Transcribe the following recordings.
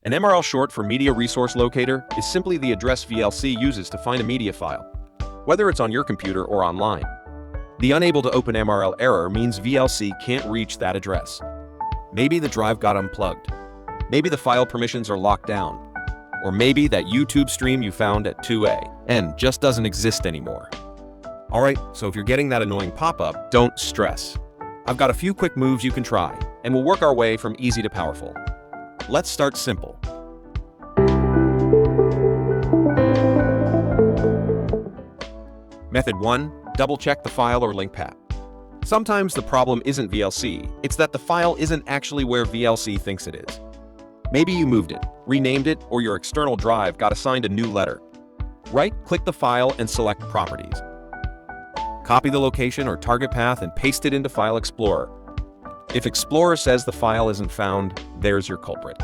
An MRL, short for Media Resource Locator, is simply the address VLC uses to find a media file, whether it's on your computer or online. The unable to open MRL error means VLC can't reach that address. Maybe the drive got unplugged. Maybe the file permissions are locked down. Or maybe that YouTube stream you found at 2 a.m. just doesn't exist anymore. Alright, so if you're getting that annoying pop-up, don't stress. I've got a few quick moves you can try, and we'll work our way from easy to powerful. Let's start simple. Method 1. Double-check the file or link path. Sometimes the problem isn't VLC, it's that the file isn't actually where VLC thinks it is. Maybe you moved it, renamed it, or your external drive got assigned a new letter. Right-click the file and select Properties. Copy the location or target path and paste it into File Explorer. If Explorer says the file isn't found, there's your culprit.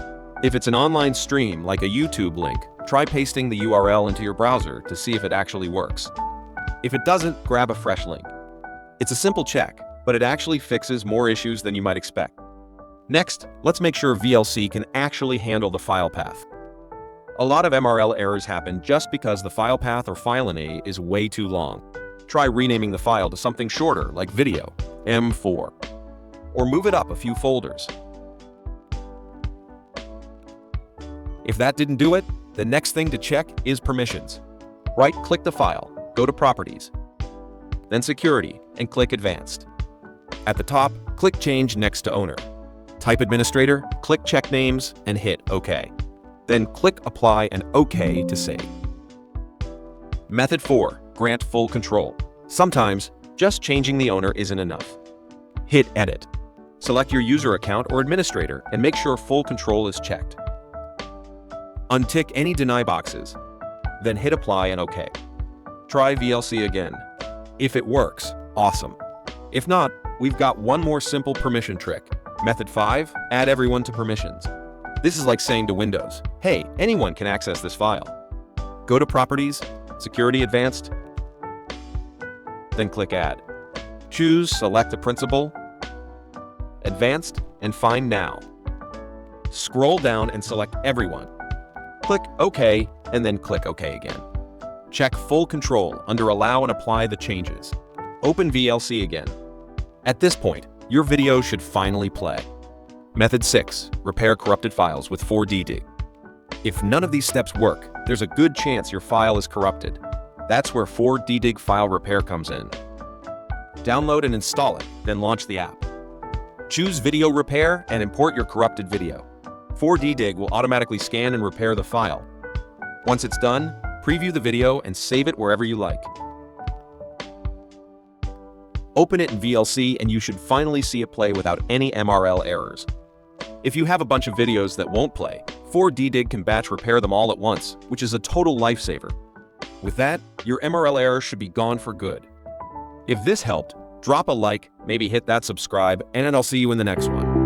If it's an online stream like a YouTube link, try pasting the URL into your browser to see if it actually works. If it doesn't, grab a fresh link. It's a simple check, but it actually fixes more issues than you might expect. Next, let's make sure VLC can actually handle the file path. A lot of MRL errors happen just because the file path or file name is way too long. Try renaming the file to something shorter like video, M4. Or move it up a few folders. If that didn't do it, the next thing to check is permissions. Right-click the file, go to Properties, then Security, and click Advanced. At the top, click Change next to Owner. Type Administrator, click Check Names, and hit OK. Then click Apply and OK to save. Method 4. Grant full control. Sometimes, just changing the owner isn't enough. Hit Edit. Select your user account or administrator and make sure full control is checked. Untick any deny boxes, then hit Apply and OK. Try VLC again. If it works, awesome. If not, we've got one more simple permission trick. Method 5. Add everyone to permissions. This is like saying to Windows, hey, anyone can access this file. Go to Properties, Security Advanced, then click Add. Choose Select a Principal, Advanced, and Find Now. Scroll down and select Everyone. Click OK, and then click OK again. Check Full Control under Allow and apply the changes. Open VLC again. At this point, your video should finally play. Method 6. Repair corrupted files with 4DDig. If none of these steps work, there's a good chance your file is corrupted. That's where 4DDig file repair comes in. Download and install it, then launch the app. Choose Video Repair and import your corrupted video. 4DDig will automatically scan and repair the file. Once it's done, preview the video and save it wherever you like. Open it in VLC and you should finally see it play without any MRL errors. If you have a bunch of videos that won't play, 4DDig can batch repair them all at once, which is a total lifesaver. With that, your MRL error should be gone for good. If this helped, drop a like, maybe hit that subscribe, and I'll see you in the next one.